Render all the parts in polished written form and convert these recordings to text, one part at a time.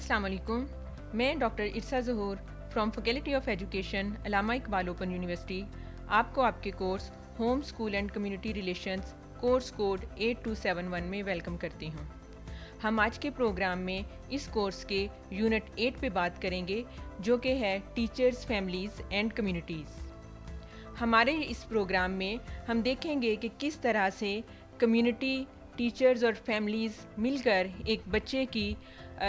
السلام علیکم. میں ڈاکٹر ارسا ظہور from faculty of education Allama Iqbal open university آپ کو آپ کے course home school and community relations course code 8271 میں ویلکم کرتی ہوں. ہم آج کے پروگرام میں اس کورس کے یونٹ 8 پہ بات کریں گے جو کہ ہے ٹیچرز، فیملیز اینڈ کمیونٹیز. ہمارے اس پروگرام میں ہم دیکھیں گے کہ کس طرح سے کمیونٹی، ٹیچرز اور فیملیز مل کر ایک بچے کی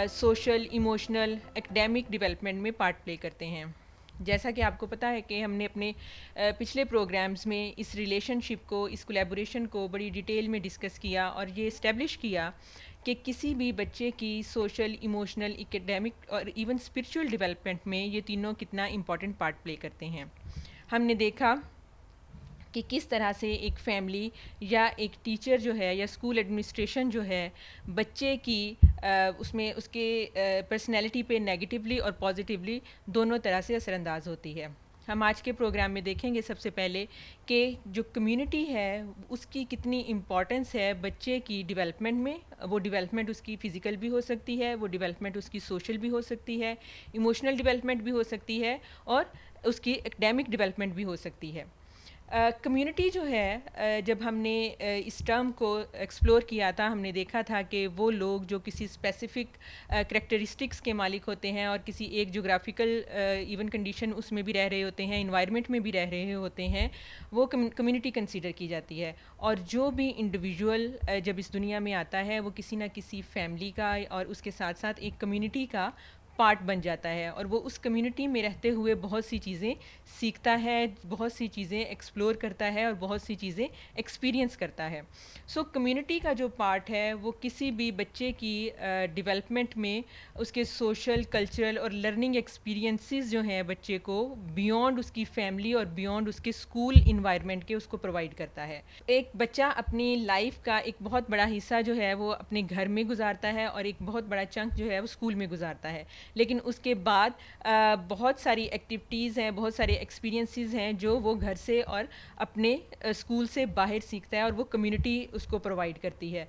سوشل، ایموشنل، اکیڈیمک ڈیولپمنٹ میں پارٹ پلے کرتے ہیں. جیسا کہ آپ کو پتہ ہے کہ ہم نے اپنے پچھلے پروگرامز میں اس ریلیشن شپ کو، اس کولیبوریشن کو بڑی ڈیٹیل میں ڈسکس کیا اور یہ اسٹیبلش کیا کہ کسی بھی بچے کی سوشل، ایموشنل، اکیڈیمک اور ایون اسپرچول ڈیولپمنٹ میں یہ تینوں کتنا امپورٹنٹ پارٹ پلے کرتے ہیں. ہم نے دیکھا کہ کس طرح سے ایک فیملی یا ایک ٹیچر جو ہے یا اسکول ایڈمنسٹریشن جو ہے بچے کی اس کے پرسنالٹی پہ نیگیٹیولی اور پازیٹیولی دونوں طرح سے اثر انداز ہوتی ہے. ہم آج کے پروگرام میں دیکھیں گے سب سے پہلے کہ جو کمیونٹی ہے اس کی کتنی امپورٹنس ہے بچے کی ڈیولپمنٹ میں. وہ ڈیولپمنٹ اس کی فزیکل بھی ہو سکتی ہے، وہ ڈیولپمنٹ اس کی سوشل بھی ہو سکتی ہے، ایموشنل ڈیولپمنٹ بھی ہو سکتی ہے اور اس کی اکیڈیمک ڈیولپمنٹ بھی ہو سکتی ہے. کمیونٹی جو ہے جب ہم نے اس ٹرم کو ایکسپلور کیا تھا، ہم نے دیکھا تھا کہ وہ لوگ جو کسی اسپیسیفک کریکٹرسٹکس کے مالک ہوتے ہیں اور کسی ایک جغرافیکل ایون کنڈیشن اس میں بھی رہ رہے ہوتے ہیں، انوائرمنٹ میں بھی رہ رہے ہوتے ہیں، وہ کمیونٹی کنسیڈر کی جاتی ہے. اور جو بھی انڈیویژول جب اس دنیا میں آتا ہے وہ کسی نہ کسی فیملی کا اور اس کے ساتھ ساتھ ایک کمیونٹی کا پارٹ بن جاتا ہے اور وہ اس کمیونٹی میں رہتے ہوئے بہت سی چیزیں سیکھتا ہے، بہت سی چیزیں ایکسپلور کرتا ہے اور بہت سی چیزیں ایکسپیرینس کرتا ہے. سو کمیونٹی کا جو پارٹ ہے وہ کسی بھی بچے کی ڈیولپمنٹ میں اس کے سوشل، کلچرل اور لرننگ ایکسپیرینسز جو ہیں بچے کو بیونڈ اس کی فیملی اور بیونڈ اس کے اسکول انوائرمنٹ کے اس کو پرووائڈ کرتا ہے. ایک بچہ اپنی لائف کا ایک بہت بڑا حصہ جو ہے وہ اپنے گھر میں گزارتا ہے اور ایک بہت بڑا چنک جو ہے وہ اسکول میں گزارتا ہے، لیکن اس کے بعد بہت ساری ایکٹیویٹیز ہیں، بہت سارے ایکسپیرینسز ہیں جو وہ گھر سے اور اپنے اسکول سے باہر سیکھتا ہے اور وہ کمیونٹی اس کو پرووائڈ کرتی ہے.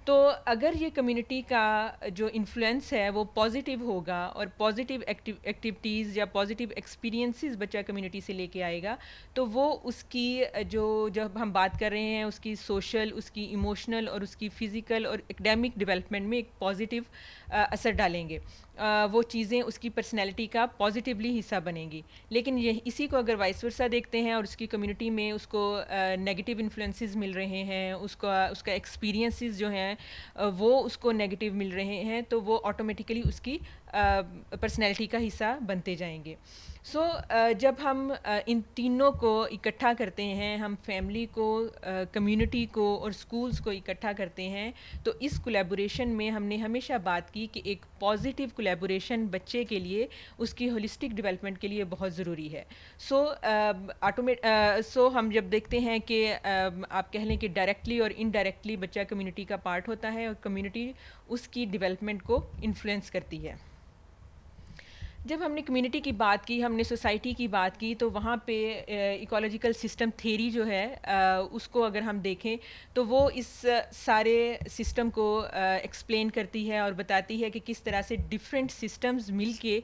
تو اگر یہ کمیونٹی کا جو انفلوئنس ہے وہ پازیٹیو ہوگا اور پازیٹیو ایکٹیویٹیز یا پازیٹیو ایکسپیرینسز بچہ کمیونٹی سے لے کے آئے گا تو وہ اس کی جب ہم بات کر رہے ہیں اس کی سوشل، اس کی ایموشنل اور اس کی فزیکل اور اکیڈیمک ڈیولپمنٹ میں ایک پازیٹیو اثر ڈالیں گے. وہ چیزیں اس کی پرسنالٹی کا پازیٹیولی حصہ بنیں گی. لیکن اسی کو اگر وائس ورسا دیکھتے ہیں اور اس کی کمیونٹی میں اس کو نیگیٹیو انفلوئنسز مل رہے ہیں، اس کا ایکسپیرینسز جو ہیں وہ اس کو نیگیٹیو مل رہے ہیں تو وہ آٹومیٹیکلی اس کی پرسنالٹی کا حصہ بنتے جائیں گے. سو جب ہم ان تینوں کو اکٹھا کرتے ہیں، ہم فیملی کو، کمیونٹی کو اور اسکولس کو اکٹھا کرتے ہیں، تو اس کولیبوریشن میں ہم نے ہمیشہ بات کی کہ ایک پازیٹیو کولیبوریشن بچے کے لیے، اس کی ہولسٹک ڈیولپمنٹ کے لیے بہت ضروری ہے. سو ہم جب دیکھتے ہیں کہ آپ کہہ لیں کہ ڈائریکٹلی اور انڈائریکٹلی بچہ کمیونٹی کا پارٹ ہوتا ہے اور کمیونٹی اس کی ڈیولپمنٹ کو انفلوئنس کرتی ہے. جب ہم نے کمیونٹی کی بات کی، ہم نے سوسائٹی کی بات کی، تو وہاں پہ ایکولوجیکل سسٹم تھیوری جو ہے اس کو اگر ہم دیکھیں تو وہ اس سارے سسٹم کو ایکسپلین کرتی ہے اور بتاتی ہے کہ کس طرح سے ڈفرینٹ سسٹمز مل کے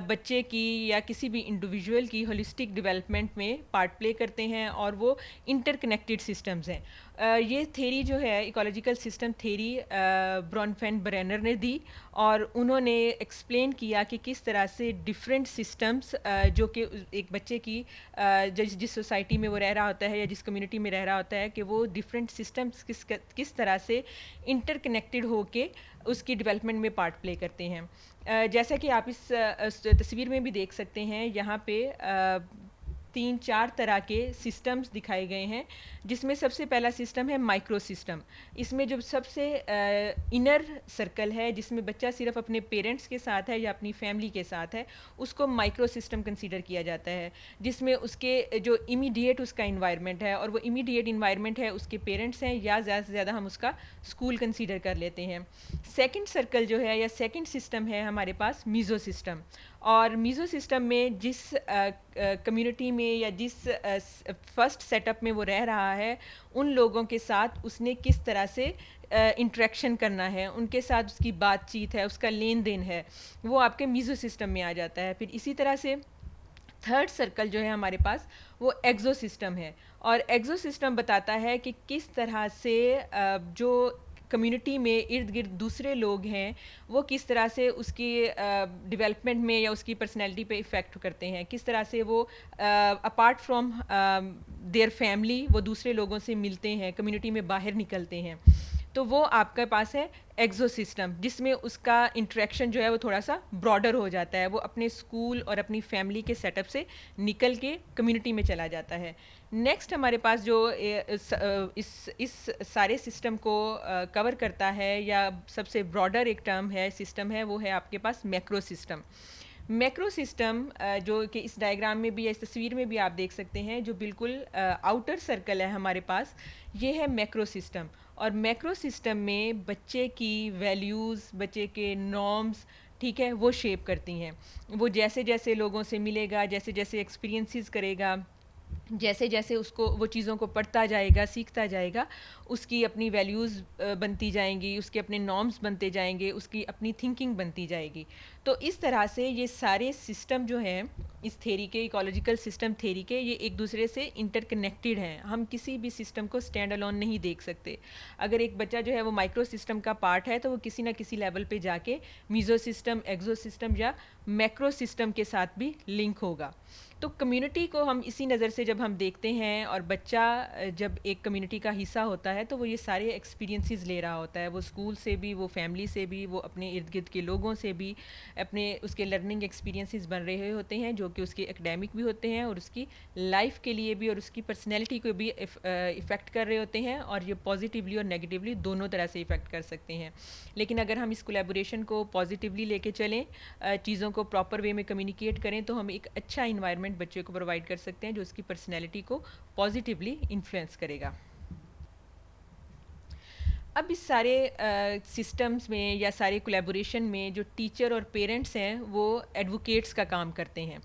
بچے کی یا کسی بھی انڈیویژول کی ہولسٹک ڈیولپمنٹ میں پارٹ پلے کرتے ہیں اور وہ انٹر کنیکٹڈ سسٹمز ہیں. یہ تھیری جو ہے ایکولوجیکل سسٹم تھیری برونفین برینر نے دی اور انہوں نے ایکسپلین کیا کہ کس طرح سے ڈفرینٹ سسٹمز جو کہ ایک بچے کی جس سوسائٹی میں وہ رہ رہا ہوتا ہے یا جس کمیونٹی میں رہ رہا ہوتا ہے کہ وہ ڈفرینٹ سسٹمز کس طرح سے انٹر کنیکٹڈ ہو کے اس کی ڈیولپمنٹ میں پارٹ پلے کرتے ہیں. جیسا کہ آپ اس تصویر میں بھی دیکھ سکتے ہیں، یہاں پہ 3-4 طرح کے سسٹمز دکھائے گئے ہیں، جس میں سب سے پہلا سسٹم ہے مائکرو سسٹم. اس میں جو سب سے انر سرکل ہے جس میں بچہ صرف اپنے پیرنٹس کے ساتھ ہے یا اپنی فیملی کے ساتھ ہے، اس کو مائکرو سسٹم کنسیڈر کیا جاتا ہے، جس میں اس کے جو امیڈیٹ اس کا انوائرمنٹ ہے اور وہ امیڈیٹ انوائرمنٹ ہے اس کے پیرنٹس ہیں یا زیادہ سے زیادہ ہم اس کا اسکول کنسیڈر کر لیتے ہیں. سیکنڈ سرکل جو ہے یا سیکنڈ سسٹم ہے ہمارے پاس میزو سسٹم، اور میزو سسٹم میں جس کمیونٹی میں یا جس فرسٹ سیٹ اپ میں وہ رہ رہا ہے ان لوگوں کے ساتھ اس نے کس طرح سے انٹریکشن کرنا ہے، ان کے ساتھ اس کی بات چیت ہے، اس کا لین دین ہے، وہ آپ کے میزو سسٹم میں آ جاتا ہے. پھر اسی طرح سے تھرڈ سرکل جو ہے ہمارے پاس وہ ایگزو سسٹم ہے، اور ایگزو سسٹم بتاتا ہے کہ کس طرح سے جو کمیونٹی میں ارد گرد دوسرے لوگ ہیں وہ کس طرح سے اس کی ڈیولپمنٹ میں یا اس کی پرسنالٹی پہ افیکٹ کرتے ہیں، کس طرح سے وہ اپارٹ فرام دیئر فیملی وہ دوسرے لوگوں سے ملتے ہیں، کمیونٹی میں باہر نکلتے ہیں. تو وہ آپ کے پاس ہے ایگزو سسٹم، جس میں اس کا انٹریکشن جو ہے وہ تھوڑا سا براڈر ہو جاتا ہے، وہ اپنے اسکول اور اپنی فیملی کے سیٹ اپ سے نکل کے کمیونٹی میں چلا جاتا ہے. نیکسٹ ہمارے پاس جو اس سارے سسٹم کو کور کرتا ہے یا سب سے براڈر ایک ٹرم ہے سسٹم ہے، وہ ہے آپ کے پاس میکرو سسٹم. میکرو سسٹم جو کہ اس ڈائیگرام میں بھی یا اس تصویر میں بھی آپ دیکھ سکتے ہیں، جو بالکل آؤٹر سرکل ہے ہمارے پاس، یہ ہے میکرو سسٹم. اور میکرو سسٹم میں بچے کی ویلیوز، بچے کے نارمز، ٹھیک ہے، وہ شیپ کرتی ہیں. وہ جیسے جیسے لوگوں سے ملے گا، جیسے جیسے ایکسپیرینسز کرے گا، جیسے جیسے اس کو وہ چیزوں کو پڑھتا جائے گا، سیکھتا جائے گا، اس کی اپنی ویلیوز بنتی جائیں گی، اس کے اپنے نارمز بنتے جائیں گے، اس کی اپنی تھنکنگ بنتی جائے گی. تو اس طرح سے یہ سارے سسٹم جو ہیں اس تھیری کے، ایکولوجیکل سسٹم تھیری کے، یہ ایک دوسرے سے انٹر کنیکٹڈ ہیں. ہم کسی بھی سسٹم کو اسٹینڈ الون نہیں دیکھ سکتے. اگر ایک بچہ جو ہے وہ مائکرو سسٹم کا پارٹ ہے تو وہ کسی نہ کسی لیول پہ جا کے میزو سسٹم، ایگزو سسٹم یا میکرو سسٹم کے ساتھ بھی لنک ہوگا. تو کمیونٹی کو ہم اسی نظر سے جب ہم دیکھتے ہیں، اور بچہ جب ایک کمیونٹی کا حصہ ہوتا ہے تو وہ یہ سارے ایکسپیرینسز لے رہا ہوتا ہے، وہ اسکول سے بھی، وہ فیملی سے بھی، وہ اپنے ارد گرد کے لوگوں سے بھی، اپنے اس کے لرننگ ایکسپیرینسز بن رہے ہوتے ہیں جو کہ اس کے اکیڈیمک بھی ہوتے ہیں اور اس کی لائف کے لیے بھی اور اس کی پرسنالٹی کو بھی افیکٹ کر رہے ہوتے ہیں، اور یہ پازیٹیولی اور نیگیٹیولی دونوں طرح سے افیکٹ کر سکتے ہیں. لیکن اگر ہم اس کولیبوریشن کو پازیٹیولی لے کے چلیں، چیزوں کو پراپر وے میں کمیونیکیٹ کریں، تو ہم ایک اچھا انوائرمنٹ بچے کو پرووائڈ کر سکتے ہیں جو اس کی پرسنالٹی کو پازیٹیولی انفلوئنس کرے گا. اب اس سارے سسٹمز میں یا سارے کولیبوریشن میں جو ٹیچر اور پیرنٹس ہیں وہ ایڈوکیٹس کا کام کرتے ہیں،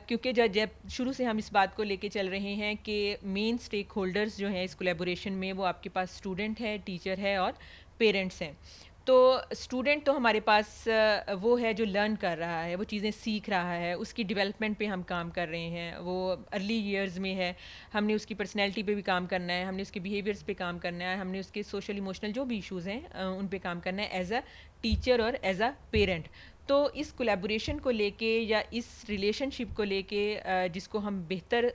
کیونکہ جب شروع سے ہم اس بات کو لے کے چل رہے ہیں کہ مین اسٹیک ہولڈرز جو ہیں اس کولیبوریشن میں وہ آپ کے پاس اسٹوڈنٹ ہے، ٹیچر ہے اور پیرنٹس ہیں. تو اسٹوڈنٹ تو ہمارے پاس وہ ہے جو لرن کر رہا ہے، وہ چیزیں سیکھ رہا ہے، اس کی ڈیولپمنٹ پہ ہم کام کر رہے ہیں، وہ ارلی ایئرز میں ہے، ہم نے اس کی پرسنالٹی پہ بھی کام کرنا ہے، ہم نے اس کے بیہیویئرس پہ کام کرنا ہے، ہم نے اس کے سوشل ایموشنل جو بھی ایشوز ہیں ان پہ کام کرنا ہے ایز اے ٹیچر اور ایز اے پیرنٹ. تو اس کولیبوریشن کو لے کے یا اس ریلیشن شپ کو لے کے جس کو ہم بہتر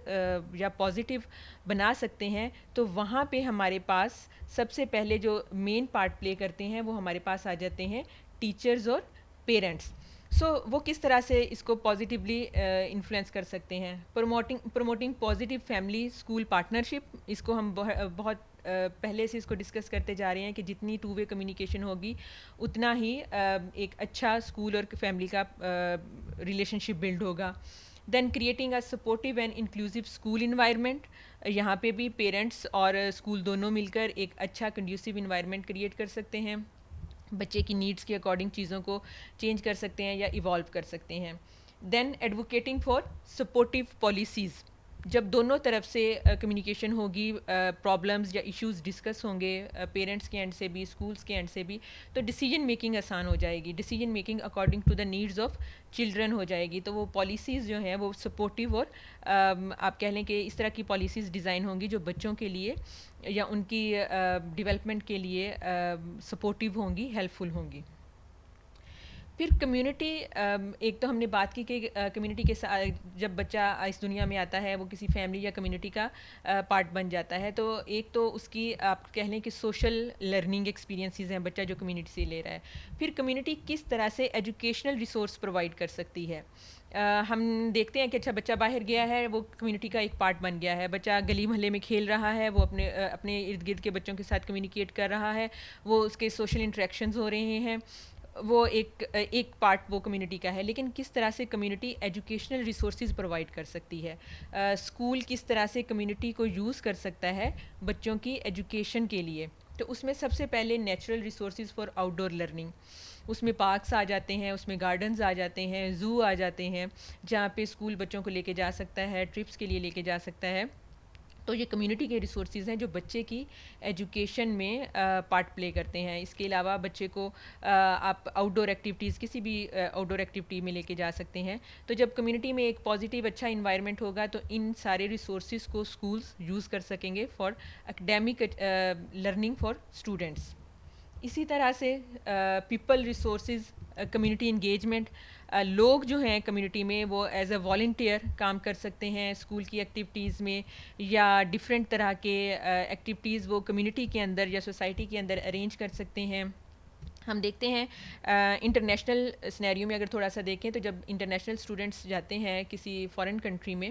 یا پازیٹیو بنا سکتے ہیں، تو وہاں پہ ہمارے پاس سب سے پہلے جو مین پارٹ پلے کرتے ہیں وہ ہمارے پاس آ جاتے ہیں ٹیچرز اور پیرنٹس. وہ کس طرح سے اس کو پازیٹیولی انفلوئنس کر سکتے ہیں؟ Promoting positive family school partnership. اس کو ہم بہت پہلے سے اس کو ڈسکس کرتے جا رہے ہیں کہ جتنی ٹو وے کمیونیکیشن ہوگی اتنا ہی ایک اچھا اسکول اور فیملی کا ریلیشن شپ بلڈ ہوگا. Then creating a supportive and inclusive school environment. یہاں پہ بھی پیرنٹس اور اسکول دونوں مل کر ایک اچھا کنڈیوسیو انوائرمنٹ کریٹ کر سکتے ہیں، بچے کی نیڈس کے اکارڈنگ چیزوں کو چینج کر سکتے ہیں یا ایوالو کر سکتے ہیں. دین ایڈوکیٹنگ فار سپورٹیو پالیسیز. جب دونوں طرف سے کمیونیکیشن ہوگی، پرابلمز یا ایشوز ڈسکس ہوں گے پیرنٹس کے اینڈ سے بھی، اسکولس کے اینڈ سے بھی، تو ڈیسیجن میکنگ آسان ہو جائے گی، decision making according to the needs of children ہو جائے گی. تو وہ پالیسیز جو ہیں وہ سپورٹیو اور آپ کہہ لیں کہ اس طرح کی پالیسیز ڈیزائن ہوں گی جو بچوں کے لیے یا ان کی ڈیولپمنٹ کے لیے سپورٹیو ہوں گی، ہیلپ فل ہوں گی. پھر کمیونٹی، ایک تو ہم نے بات کی کہ کمیونٹی کے ساتھ جب بچہ اس دنیا میں آتا ہے وہ کسی فیملی یا کمیونٹی کا پارٹ بن جاتا ہے، تو ایک تو اس کی آپ کہہ لیں کہ سوشل لرننگ ایکسپیرینسز ہیں بچہ جو کمیونٹی سے لے رہا ہے. پھر کمیونٹی کس طرح سے ایجوکیشنل ریسورس پرووائڈ کر سکتی ہے. ہم دیکھتے ہیں کہ اچھا بچہ باہر گیا ہے، وہ کمیونٹی کا ایک پارٹ بن گیا ہے، بچہ گلی محلے میں کھیل رہا ہے، وہ اپنے ارد گرد کے بچوں کے ساتھ کمیونیکیٹ کر رہا ہے، وہ اس کے سوشل انٹریکشنز ہو رہے ہیں، وہ ایک پارٹ وہ کمیونٹی کا ہے. لیکن کس طرح سے کمیونٹی ایجوکیشنل ریسورسز پرووائڈ کر سکتی ہے، اسکول کس طرح سے کمیونٹی کو یوز کر سکتا ہے بچوں کی ایجوکیشن کے لیے. تو اس میں سب سے پہلے natural resources for outdoor learning, اس میں پارکس آ جاتے ہیں، اس میں گارڈنز آ جاتے ہیں، زو آ جاتے ہیں جہاں پہ اسکول بچوں کو لے کے جا سکتا ہے، ٹرپس کے لیے لے کے جا سکتا ہے. تو یہ کمیونٹی کے ریسورسز ہیں جو بچے کی ایجوکیشن میں پارٹ پلے کرتے ہیں. اس کے علاوہ بچے کو آپ آؤٹ ڈور ایکٹیویٹیز کسی بھی آؤٹ ڈور ایکٹیویٹی میں لے کے جا سکتے ہیں. تو جب کمیونٹی میں ایک پازیٹیو اچھا انوائرمنٹ ہوگا تو ان سارے ریسورسز کو اسکولس یوز کر سکیں گے for academic learning for students. اسی طرح سے پیپل ریسورسز، کمیونٹی انگیجمنٹ، لوگ جو ہیں کمیونٹی میں وہ ایز اے والنٹیئر کام کر سکتے ہیں اسکول کی ایکٹیویٹیز میں، یا ڈفرینٹ طرح کے ایکٹیویٹیز وہ کمیونٹی کے اندر یا سوسائٹی کے اندر ارینج کر سکتے ہیں. ہم دیکھتے ہیں انٹرنیشنل سنیریو میں اگر تھوڑا سا دیکھیں تو جب انٹرنیشنل اسٹوڈنٹس جاتے ہیں کسی فارن کنٹری میں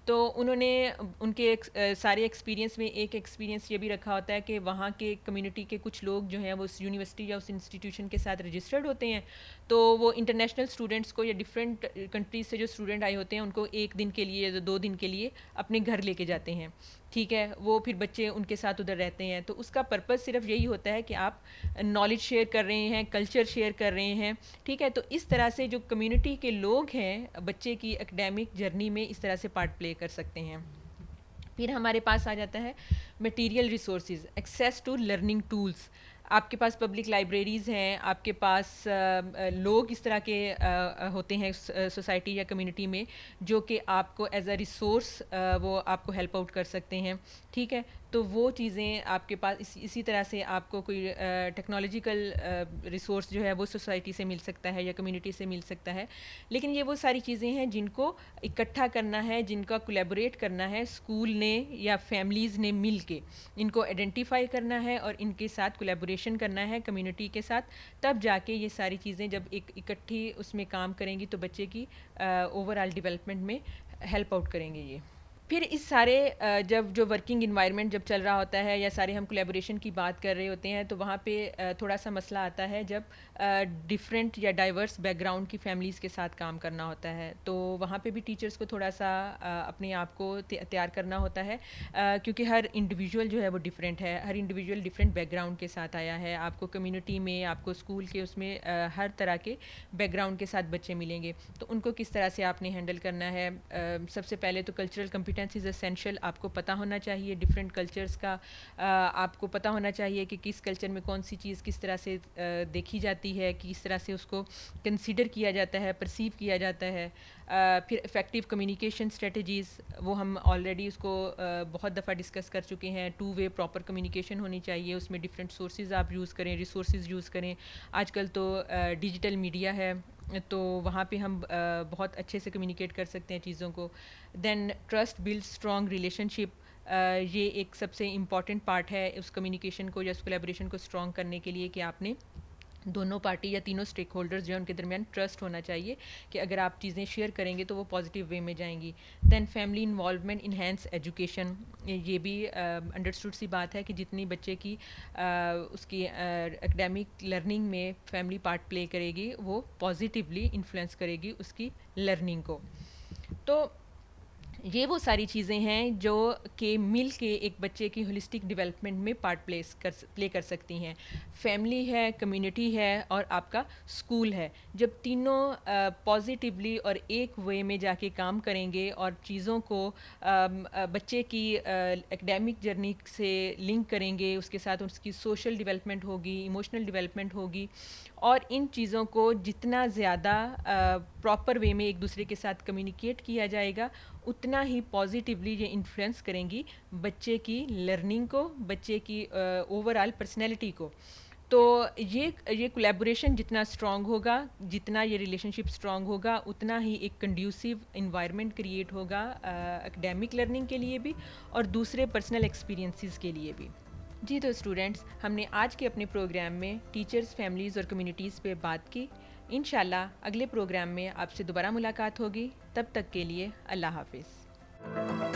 تو انہوں نے ان کے سارے ایکسپیرینس میں ایک ایکسپیرینس یہ بھی رکھا ہوتا ہے کہ وہاں کے کمیونٹی کے کچھ لوگ جو ہیں وہ اس یونیورسٹی یا اس انسٹیٹیوشن کے ساتھ رجسٹرڈ ہوتے ہیں. تو وہ انٹرنیشنل اسٹوڈنٹس کو یا ڈفرینٹ کنٹریز سے جو اسٹوڈنٹ آئے ہوتے ہیں ان کو ایک دن کے لیے یا 2 دن کے لیے اپنے گھر لے کے جاتے ہیں. ٹھیک ہے، وہ پھر بچے ان کے ساتھ ادھر رہتے ہیں. تو اس کا پرپز صرف یہی ہوتا ہے کہ آپ نالج شیئر کر رہے ہیں، کلچر شیئر کر رہے ہیں. ٹھیک ہے، تو اس طرح سے جو کمیونٹی کے لوگ ہیں بچے کی اکیڈیمک جرنی میں اس طرح سے پارٹ پلے کر سکتے ہیں. پھر ہمارے پاس آ جاتا ہے material resources, access to learning tools. آپ کے پاس پبلک لائبریریز ہیں، آپ کے پاس لوگ اس طرح کے ہوتے ہیں سوسائٹی یا کمیونٹی میں جو کہ آپ کو ایز اے ریسورس وہ آپ کو ہیلپ آؤٹ کر سکتے ہیں. ٹھیک ہے، تو وہ چیزیں آپ کے پاس اسی طرح سے آپ کو کوئی ٹیکنالوجیکل ریسورس جو ہے وہ سوسائٹی سے مل سکتا ہے یا کمیونٹی سے مل سکتا ہے. لیکن یہ وہ ساری چیزیں ہیں جن کو اکٹھا کرنا ہے، جن کا کولیبوریٹ کرنا ہے اسکول نے یا فیملیز نے مل کے. ان کو آئیڈینٹیفائی کرنا ہے اور ان کے ساتھ کولیبوریشن کرنا ہے کمیونٹی کے ساتھ. تب جا کے یہ ساری چیزیں جب ایک اکٹھی اس میں کام کریں گی تو بچے کی اوور آل ڈیولپمنٹ میں ہیلپ آؤٹ کریں گے یہ. پھر اس سارے جب جو ورکنگ انوائرمنٹ جب چل رہا ہوتا ہے یا سارے ہم کولیبوریشن کی بات کر رہے ہوتے ہیں تو وہاں پہ تھوڑا سا مسئلہ آتا ہے جب ڈفرینٹ یا ڈائیورس بیک گراؤنڈ کی فیملیز کے ساتھ کام کرنا ہوتا ہے. تو وہاں پہ بھی ٹیچرس کو تھوڑا سا اپنے آپ کو تیار کرنا ہوتا ہے کیونکہ ہر انڈیویجول جو ہے وہ ڈفرینٹ ہے، ہر انڈیویجول ڈفرینٹ بیک گراؤنڈ کے ساتھ آیا ہے. آپ کو کمیونٹی میں، آپ کو اسکول کے اس میں ہر طرح کے بیک گراؤنڈ کے ساتھ بچے ملیں گے. تو ان کو کس طرح سے آپ نے ہینڈل کرنا ہے. سب سے پہلے تو کلچرل کمپیٹنسیز اسینشیل، آپ کو پتہ ہونا چاہیے ڈفرینٹ کلچرس کا. آپ کو پتہ ہونا چاہیے کہ کس کلچر میں کون سی چیز کس طرح سے دیکھی جاتی ہے، کس طرح سے اس کو کنسیڈر کیا جاتا ہے، پرسیو کیا جاتا ہے. پھر افیکٹو کمیونیکیشن اسٹریٹجیز، وہ ہم آلریڈی اس کو بہت دفعہ ڈسکس کر چکے ہیں. 2 وے پراپر کمیونیکیشن ہونی چاہیے، اس میں ڈفرینٹ سورسز آپ یوز کریں، ریسورسز یوز کریں. آج کل تو ڈیجیٹل میڈیا ہے تو وہاں پہ ہم بہت اچھے سے کمیونیکیٹ کر سکتے ہیں چیزوں کو. دین ٹرسٹ بلڈ اسٹرانگ ریلیشن شپ، یہ ایک سب سے امپورٹنٹ پارٹ ہے اس کمیونیکیشن کو یا اس کولیبوریشن کو اسٹرانگ کرنے کے لیے کہ آپ نے دونوں پارٹی یا تینوں اسٹیک ہولڈرز جو ہیں ان کے درمیان ٹرسٹ ہونا چاہیے کہ اگر آپ چیزیں شیئر کریں گے تو وہ پازیٹیو وے میں جائیں گی. دین فیملی انوالومنٹ انہینس ایجوکیشن، یہ بھی انڈرسٹوڈ سی بات ہے کہ جتنی بچے کی اس کی اکیڈیمک لرننگ میں فیملی پارٹ پلے کرے گی وہ پازیٹیولی انفلوئنس کرے گی اس کی لرننگ کو. تو یہ وہ ساری چیزیں ہیں جو کہ مل کے ایک بچے کی ہولسٹک ڈیولپمنٹ میں پارٹ پلے کر سکتی ہیں. فیملی ہے، کمیونٹی ہے اور آپ کا اسکول ہے. جب تینوں پازیٹیولی اور ایک وے میں جا کے کام کریں گے اور چیزوں کو بچے کی اکیڈیمک جرنی سے لنک کریں گے، اس کے ساتھ اس کی سوشل ڈیولپمنٹ ہوگی، ایموشنل ڈیولپمنٹ ہوگی، اور ان چیزوں کو جتنا زیادہ پراپر وے میں ایک دوسرے کے ساتھ کمیونیکیٹ کیا جائے گا اتنا ہی پازیٹیولی یہ انفلوئنس کریں گی بچے کی لرننگ کو، بچے کی اوور آل پرسنالٹی کو. تو یہ کولیبوریشن جتنا اسٹرانگ ہوگا، جتنا یہ ریلیشن شپ اسٹرانگ ہوگا، اتنا ہی ایک کنڈیوسیو انوائرمنٹ کریٹ ہوگا اکیڈیمک لرننگ کے لیے بھی اور دوسرے پرسنل ایکسپیرینسز کے لیے بھی. جی تو اسٹوڈنٹس، ہم نے آج کے اپنے پروگرام میں ٹیچرز، فیملیز اور کمیونٹیز پہ بات کی. انشاءاللہ اگلے پروگرام میں آپ سے دوبارہ ملاقات ہوگی. تب تک کے لیے اللہ حافظ.